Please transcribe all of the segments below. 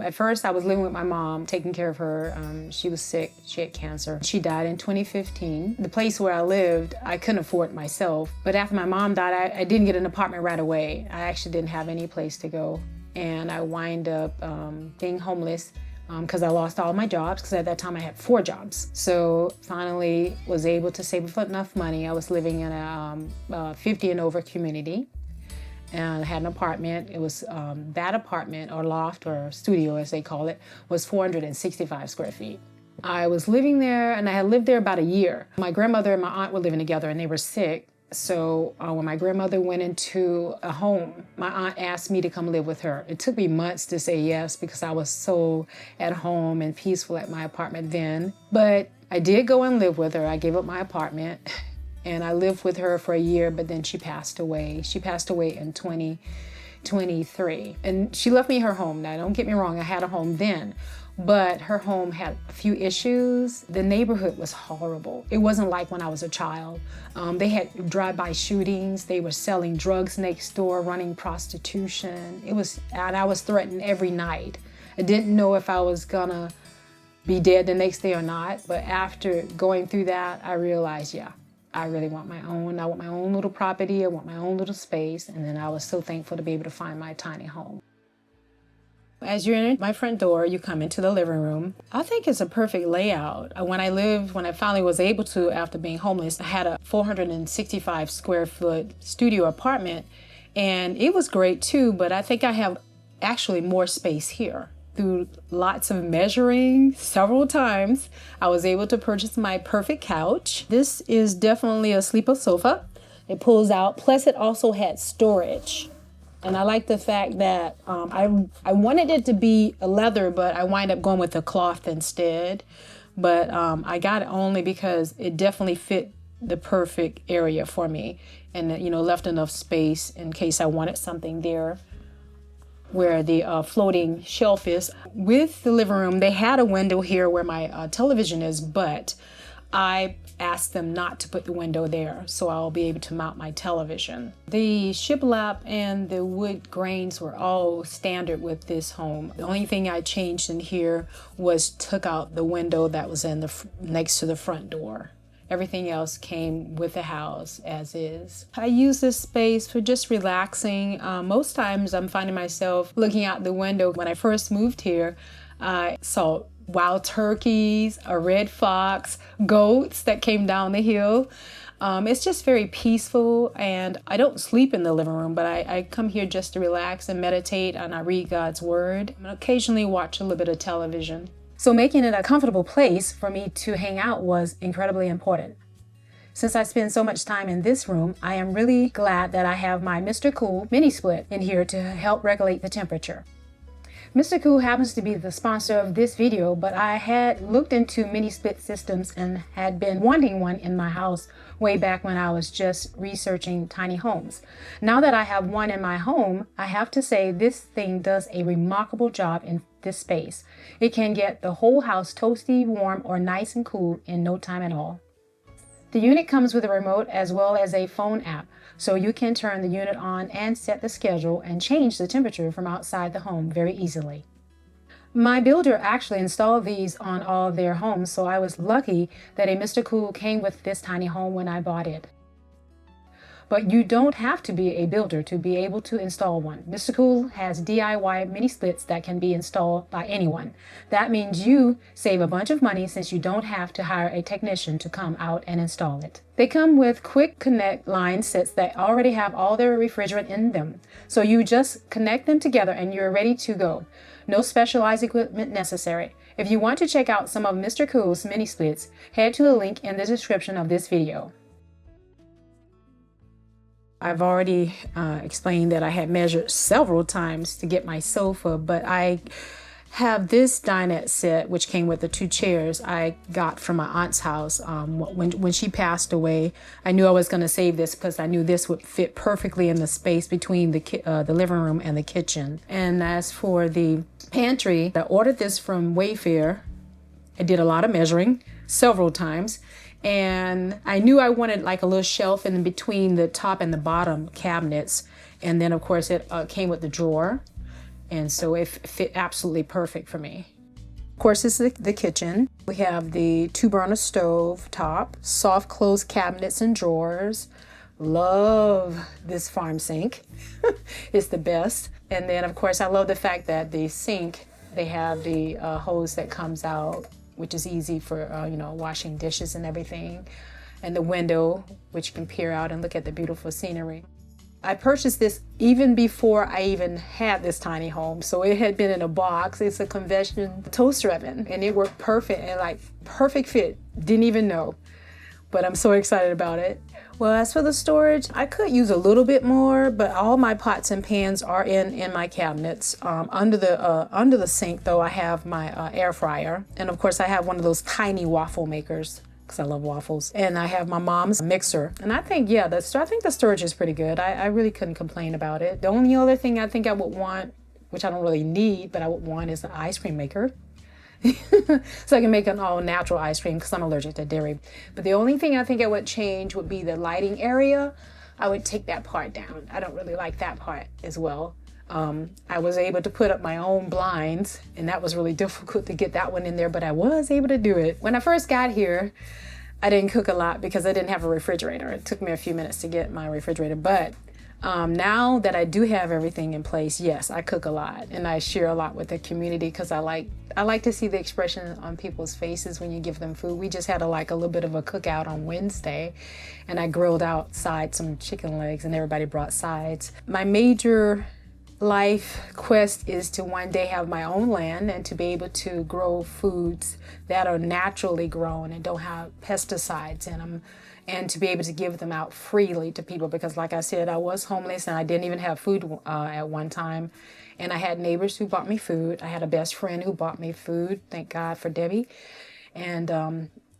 At first, I was living with my mom, taking care of her. She was sick. She had cancer. She died in 2015. The place where I lived, I couldn't afford myself. But after my mom died, I didn't get an apartment right away. I actually didn't have any place to go. And I wind up being homeless because I lost all my jobs, because at that time I had 4 jobs. So finally was able to save up enough money. I was living in a 50 and over community. And I had an apartment. It was that apartment, or loft, or studio as they call it, was 465 square feet. I was living there, and I had lived there about a year. My grandmother and my aunt were living together, and they were sick. So when my grandmother went into a home, my aunt asked me to come live with her. It took me months to say yes because I was so at home and peaceful at my apartment then. But I did go and live with her. I gave up my apartment. And I lived with her for a year, but then she passed away. She passed away in 2023. And she left me her home. Now, don't get me wrong, I had a home then, but her home had a few issues. The neighborhood was horrible. It wasn't like when I was a child. They had drive-by shootings. They were selling drugs next door, running prostitution. And I was threatened every night. I didn't know if I was gonna be dead the next day or not, but after going through that, I realized, yeah, I really want my own. I want my own little property. I want my own little space. And then I was so thankful to be able to find my tiny home. As you enter my front door, you come into the living room. I think it's a perfect layout. When I finally was able to, after being homeless, I had a 465 square foot studio apartment, and it was great too, but I think I have actually more space here. Through lots of measuring several times, I was able to purchase my perfect couch. This is definitely a sleeper sofa. It pulls out, plus it also had storage. And I like the fact that I wanted it to be a leather, but I wind up going with a cloth instead. But I got it only because it definitely fit the perfect area for me, and left enough space in case I wanted something there where the floating shelf is. With the living room, they had a window here where my television is, but I asked them not to put the window there, so I'll be able to mount my television. The shiplap and the wood grains were all standard with this home. The only thing I changed in here was took out the window that was in next to the front door. Everything else came with the house as is. I use this space for just relaxing. Most times I'm finding myself looking out the window. When I first moved here, I saw wild turkeys, a red fox, goats that came down the hill. It's just very peaceful, and I don't sleep in the living room, but I come here just to relax and meditate, and I read God's word and occasionally watch a little bit of television. So making it a comfortable place for me to hang out was incredibly important. Since I spend so much time in this room, I am really glad that I have my Mr. Cool mini split in here to help regulate the temperature. Mr. Cool happens to be the sponsor of this video, but I had looked into mini split systems and had been wanting one in my house way back when I was just researching tiny homes. Now that I have one in my home, I have to say this thing does a remarkable job in this space. It can get the whole house toasty, warm, or nice and cool in no time at all. The unit comes with a remote as well as a phone app, so you can turn the unit on and set the schedule and change the temperature from outside the home very easily. My builder actually installed these on all their homes, so I was lucky that a Mr. Cool came with this tiny home when I bought it. But you don't have to be a builder to be able to install one. Mr. Cool has DIY mini splits that can be installed by anyone. That means you save a bunch of money since you don't have to hire a technician to come out and install it. They come with quick connect line sets that already have all their refrigerant in them. So you just connect them together and you're ready to go. No specialized equipment necessary. If you want to check out some of Mr. Cool's mini splits, head to the link in the description of this video. I've already explained that I had measured several times to get my sofa, but I have this dinette set, which came with the 2 chairs I got from my aunt's house. When she passed away, I knew I was going to save this because I knew this would fit perfectly in the space between the living room and the kitchen. And as for the pantry, I ordered this from Wayfair. I did a lot of measuring several times. And I knew I wanted like a little shelf in between the top and the bottom cabinets. And then, of course, it came with the drawer. And so it fit absolutely perfect for me. Of course, this is the kitchen. We have the 2-burner stove top, soft close cabinets and drawers. Love this farm sink. It's the best. And then, of course, I love the fact that the sink, they have the hose that comes out, which is easy for, washing dishes and everything. And the window, which you can peer out and look at the beautiful scenery. I purchased this even before I even had this tiny home. So it had been in a box. It's a convection toaster oven, and it worked perfect and like perfect fit. Didn't even know, but I'm so excited about it. Well, as for the storage, I could use a little bit more, but all my pots and pans are in my cabinets. Under the sink, though, I have my air fryer, and of course, I have one of those tiny waffle makers, because I love waffles. And I have my mom's mixer. And I think, I think the storage is pretty good. I really couldn't complain about it. The only other thing I think I would want, which I don't really need, but I would want, is an ice cream maker. So I can make an all natural ice cream because I'm allergic to dairy. But the only thing I think I would change would be the lighting area. I would take that part down. I don't really like that part as well. I was able to put up my own blinds, and that was really difficult to get that one in there, but I was able to do it. When I first got here, I didn't cook a lot because I didn't have a refrigerator. It took me a few minutes to get my refrigerator, but now that I do have everything in place, yes, I cook a lot, and I share a lot with the community because I like to see the expression on people's faces when you give them food. We just had a little bit of a cookout on Wednesday, and I grilled outside some chicken legs, and everybody brought sides. My major life quest is to one day have my own land and to be able to grow foods that are naturally grown and don't have pesticides in them, and to be able to give them out freely to people, because like I said, I was homeless and I didn't even have food at one time, and I had neighbors who bought me food. I had a best friend who bought me food, thank God for Debbie, and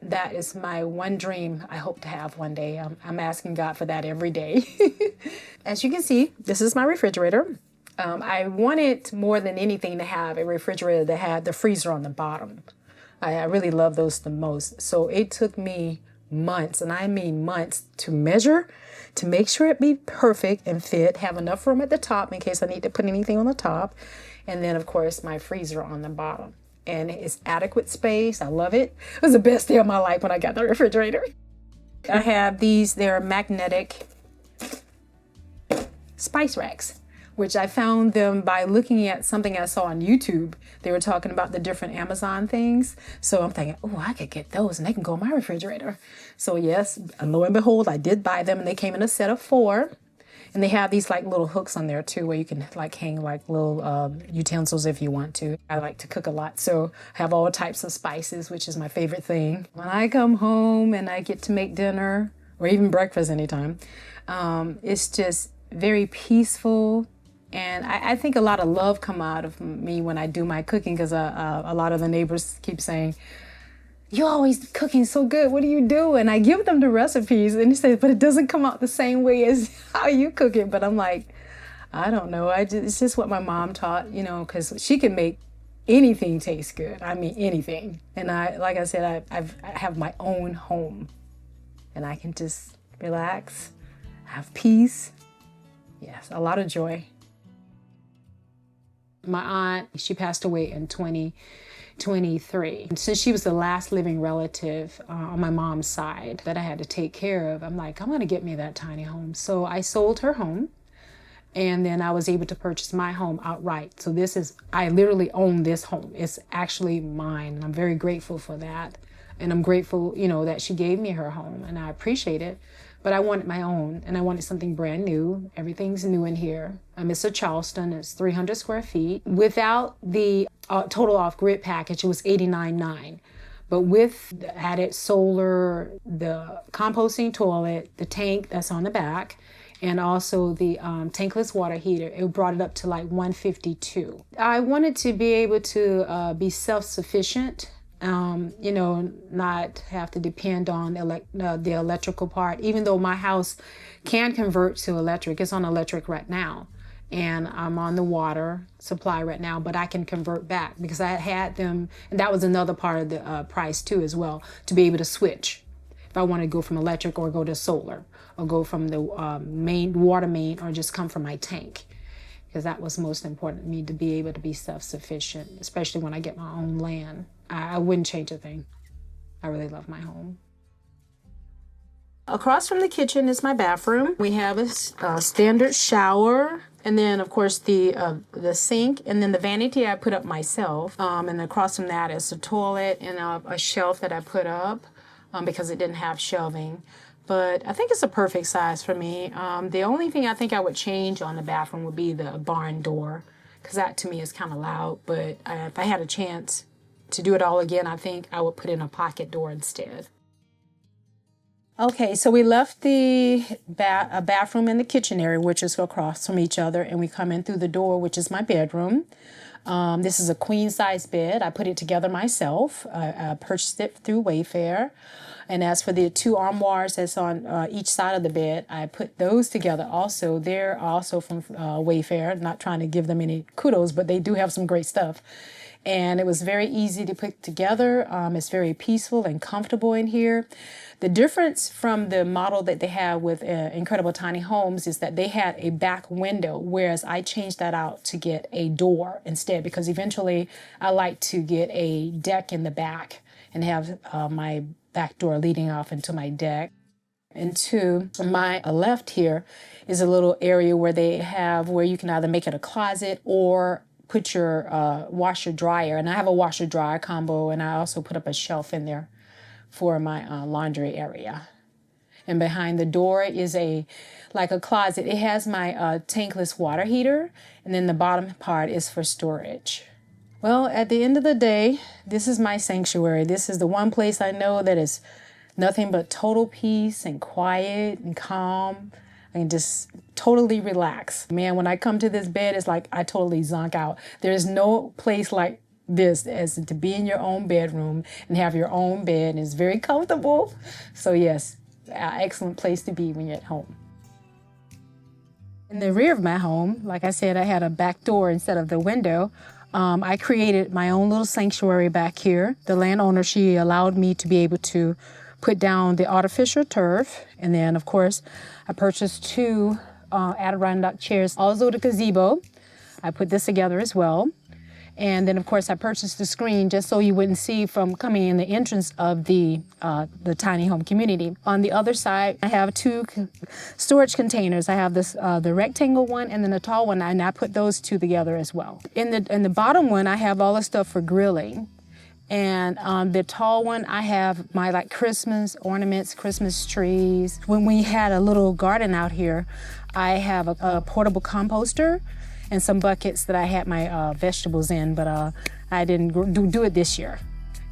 that is my one dream I hope to have one day. I'm asking God for that every day. As you can see, this is my refrigerator. I wanted more than anything to have a refrigerator that had the freezer on the bottom. I really love those the most. So it took me months, and I mean months, to measure, to make sure it be perfect and fit, have enough room at the top in case I need to put anything on the top, and then of course my freezer on the bottom. And it's adequate space. I love it. It was the best day of my life when I got the refrigerator. I have these, they're magnetic spice racks, which I found them by looking at something I saw on YouTube. They were talking about the different Amazon things. So I'm thinking, oh, I could get those and they can go in my refrigerator. So yes, lo and behold, I did buy them, and they came in a set of 4. And they have these little hooks on there too, where you can hang little utensils if you want to. I like to cook a lot, so I have all types of spices, which is my favorite thing. When I come home and I get to make dinner, or even breakfast anytime, it's just very peaceful. And I think a lot of love come out of me when I do my cooking, because a lot of the neighbors keep saying, "You're always cooking so good. What do you do?" And I give them the recipes, and they say, "But it doesn't come out the same way as how you cook it." But I'm like, I don't know. It's just what my mom taught, because she can make anything taste good. I mean, anything. And like I said, I have my own home, and I can just relax, have peace. Yes, a lot of joy. My aunt, she passed away in 2023. Since she was the last living relative on my mom's side that I had to take care of, I'm like, I'm going to get me that tiny home. So I sold her home, and then I was able to purchase my home outright. So I literally own this home. It's actually mine. And I'm very grateful for that. And I'm grateful, that she gave me her home, and I appreciate it. But I wanted my own, and I wanted something brand new. Everything's new in here. It's a Charleston. It's 300 square feet. Without the total off-grid package, it was $89.9. But with the added solar, the composting toilet, the tank that's on the back, and also the tankless water heater, it brought it up to $152. I wanted to be able to be self-sufficient. Not have to depend on the electrical part, even though my house can convert to electric. It's on electric right now, and I'm on the water supply right now, but I can convert back because I had them, and that was another part of the price too as well, to be able to switch if I want to go from electric or go to solar, or go from the main water main, or just come from my tank. because that was most important to me, to be able to be self-sufficient, especially when I get my own land. I wouldn't change a thing. I really love my home. Across from the kitchen is my bathroom. We have a standard shower, and then of course the sink, and then the vanity I put up myself. And across from that is the toilet and a shelf that I put up because it didn't have shelving. But I think it's a perfect size for me. The only thing I think I would change on the bathroom would be the barn door, because that to me is kind of loud. But if I had a chance to do it all again, I think I would put in a pocket door instead. Okay, so we left the bathroom and the kitchen area, which is across from each other, and we come in through the door, which is my bedroom. This is a queen size bed. I put it together myself. I purchased it through Wayfair. And as for the two armoires that's on each side of the bed, I put those together also. They're also from Wayfair. Not trying to give them any kudos, but they do have some great stuff. And it was very easy to put together. It's very peaceful and comfortable in here. The difference from the model that they have with Incredible Tiny Homes is that they had a back window, whereas I changed that out to get a door instead, because eventually I like to get a deck in the back and have my back door leading off into my deck. And to my left here is a little area where you can either make it a closet or put your washer dryer. And I have a washer dryer combo, and I also put up a shelf in there for my laundry area. And behind the door is like a closet. It has my tankless water heater, and then the bottom part is for storage. Well, at the end of the day, this is my sanctuary. This is the one place I know that is nothing but total peace and quiet and calm. I can just totally relax. Man, when I come to this bed, it's like I totally zonk out. There's no place like this as to be in your own bedroom and have your own bed, and it's very comfortable. So yes, excellent place to be when you're at home. In the rear of my home, like I said, I had a back door instead of the window. I created my own little sanctuary back here. The landowner, she allowed me to be able to put down the artificial turf. And then, of course, I purchased two Adirondack chairs. Also the gazebo. I put this together as well. And then, of course, I purchased the screen just so you wouldn't see from coming in the entrance of the tiny home community. On the other side, I have two storage containers. I have this the rectangle one and then the tall one, and I put those two together as well. In the bottom one, I have all the stuff for grilling. And the tall one, I have my Christmas ornaments, Christmas trees. When we had a little garden out here, I have a portable composter and some buckets that I had my vegetables in, but I didn't do it this year.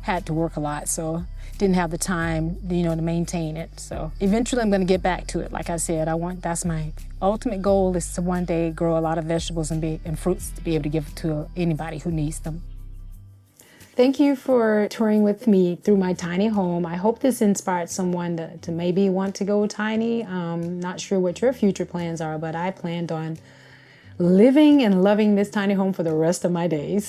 Had to work a lot, so didn't have the time, to maintain it. So eventually I'm going to get back to it. Like I said, that's my ultimate goal, is to one day grow a lot of vegetables and fruits to be able to give to anybody who needs them. Thank you for touring with me through my tiny home. I hope this inspired someone to maybe want to go tiny. Not sure what your future plans are, but I planned on living and loving this tiny home for the rest of my days.